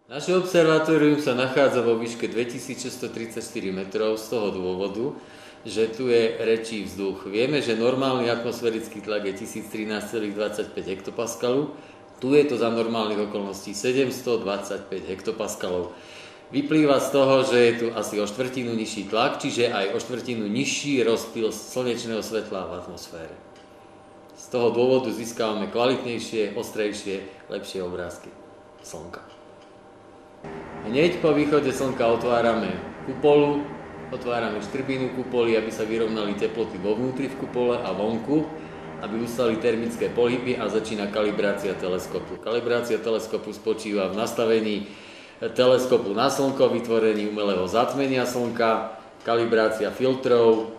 Naše observatórium sa nachádza vo výške 2634 metrov z toho dôvodu, že tu je rečí vzduch. Vieme, že normálny atmosférický tlak je 1013,25 hektopaskalov, tu je to za normálnych okolností 725 hektopaskalov. Vyplýva z toho, že je tu asi o štvrtinu nižší tlak, čiže aj o štvrtinu nižší rozptyl slnečného svetla v atmosfére. Z toho dôvodu získavame kvalitnejšie, ostrejšie, lepšie obrázky Slnka. Hneď po východe Slnka otvárame kupolu, otvárame štrbinu kupoly, aby sa vyrovnali teploty vo vnútri v kupole a vonku, aby ustali termické pohyby a začína kalibrácia teleskopu. Kalibrácia teleskopu spočíva v nastavení teleskopu na Slnko, vytvorení umelého zatmenia Slnka, kalibrácia filtrov,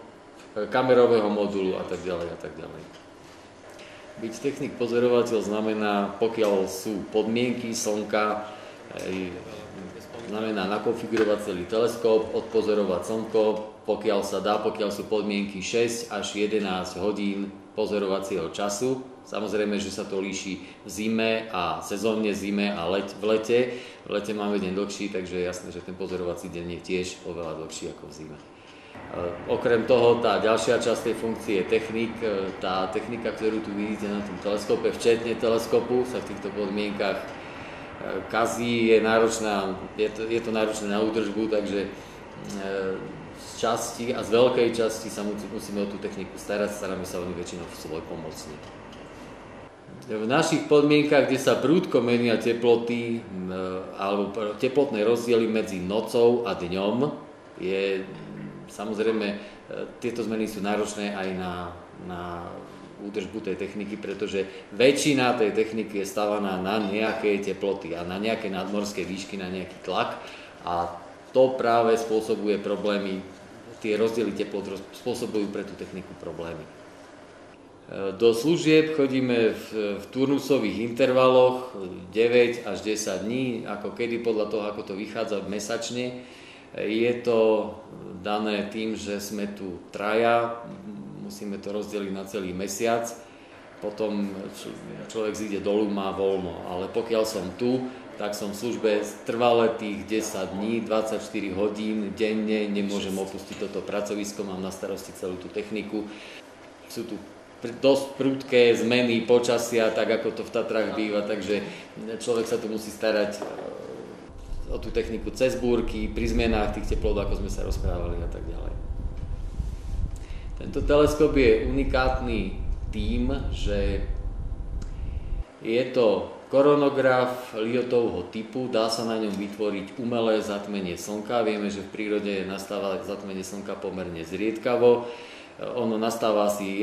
kamerového modulu a tak ďalej a tak ďalej. Byť technik pozorovateľ znamená, pokiaľ sú podmienky Slnka, znamená nakonfigurovať celý teleskop, odpozorovať Slnko, pokiaľ sa dá, pokiaľ sú podmienky 6 až 11 hodín pozorovacieho času. Samozrejme, že sa to líši v zime a sezónne zime a v lete. V lete máme deň dlhší, takže je jasné, že ten pozorovací deň je tiež oveľa dlhší ako v zime. Okrem toho, tá ďalšia časť tej funkcie je technik. Tá technika, ktorú tu vidíte na tom teleskope, včetne teleskopu, sa v týchto podmienkach kazí, je to náročné na údržbu, takže z časti a z veľkej časti sa musíme o tú techniku starať, staráme sa o ňu väčšinou svojpomocne. V našich podmienkach, kde sa prudko menia teploty alebo teplotné rozdiely medzi nocou a dňom, samozrejme tieto zmeny sú náročné aj na údržbu tej techniky, pretože väčšina tej techniky je stavaná na nejaké teploty a na nejaké nadmorské výšky, na nejaký tlak a to práve spôsobuje problémy, tie rozdiely teplot spôsobujú pre tú techniku problémy. Do služieb chodíme v turnusových intervaloch 9 až 10 dní, ako kedy podľa toho, ako to vychádza mesačne. Je to dané tým, že sme tu traja, musíme to rozdeliť na celý mesiac, potom človek zíde dolu, má voľno, ale pokiaľ som tu, tak som v službe trvale tých 10 dní, 24 hodín denne, nemôžem opustiť toto pracovisko, mám na starosti celú tú techniku. Sú tu dosť prudké zmeny počasia, tak ako to v Tatrách býva, takže človek sa tu musí starať o tú techniku cez búrky, pri zmenách tých teplot, ako sme sa rozprávali a tak ďalej. Tento teleskop je unikátny tým, že je to koronograf Lyottovho typu, dá sa na ňom vytvoriť umelé zatmenie Slnka. Vieme, že v prírode nastáva zatmenie Slnka pomerne zriedkavo. Ono nastáva asi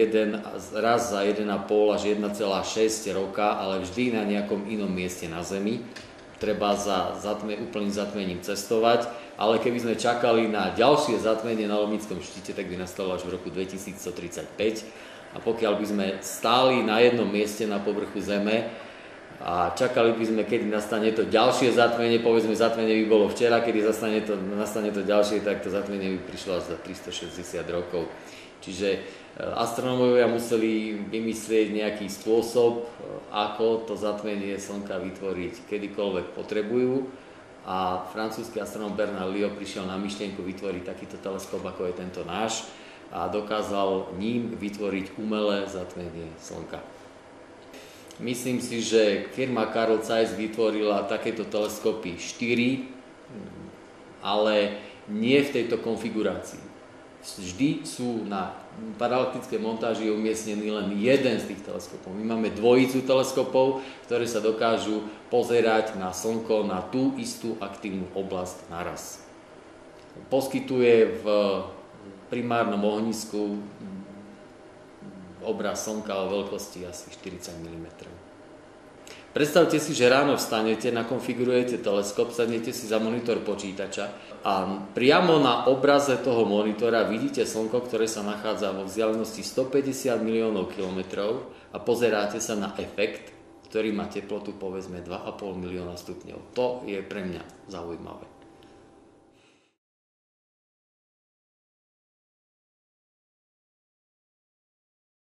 raz za 1,5 až 1,6 roka, ale vždy na nejakom inom mieste na Zemi. Treba za úplným zatmením cestovať, ale keby sme čakali na ďalšie zatmenie na Lomnickom štíte, tak by nastalo až v roku 2135. A pokiaľ by sme stáli na jednom mieste na povrchu Zeme a čakali by sme, kedy nastane to ďalšie zatmenie, povedzme zatmenie by bolo včera, kedy nastane to ďalšie, tak to zatmenie by prišlo až za 360 rokov. Čiže astronómovia museli vymyslieť nejaký spôsob, ako to zatmenie Slnka vytvoriť kedykoľvek potrebujú. A francúzsky astronóm Bernard Lyot prišiel na myšlienku vytvoriť takýto teleskop, ako je tento náš, a dokázal ním vytvoriť umelé zatmenie Slnka. Myslím si, že firma Carl Zeiss vytvorila takéto teleskopy 4, ale nie v tejto konfigurácii. Vždy sú na paralaktickej montáži umiestnený len jeden z tých teleskopov. My máme dvojicu teleskopov, ktoré sa dokážu pozerať na Slnko, na tú istú aktívnu oblasť naraz. Poskytuje v primárnom ohnisku obraz Slnka o veľkosti asi 40 mm. Predstavte si, že ráno vstanete, nakonfigurujete teleskop, sadnete si za monitor počítača a priamo na obraze toho monitora vidíte Slnko, ktoré sa nachádza vo vzdialenosti 150 miliónov kilometrov a pozeráte sa na efekt, ktorý má teplotu povedzme 2,5 milióna stupňov. To je pre mňa zaujímavé.